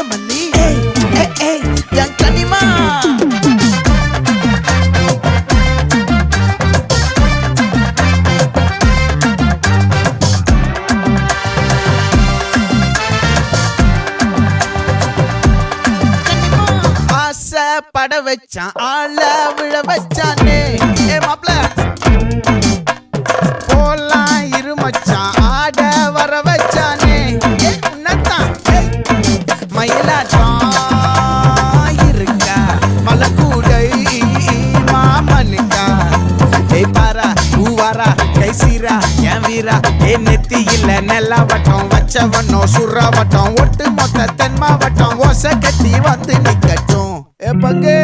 மல்லி என் கனிமா பட வச்சான் ஆள விழ வச்சானே மாப்ள போலாம் இருமச்சான் ஆட வர வச்சானே உன்னத்தான் மயிலாட்டம் இருக்கா மலக்கூடை மாமனுக்கா பாரா பூவாரா கைசீரா என் வீரா நெத்தி இல்ல நெல்லா வட்டம் வச்சவனோ சுறா வட்டம் ஒட்டு மொத்த தென் மாவட்டம் ஓசை கட்டி வந்து நிக்கட்டும் பங்கே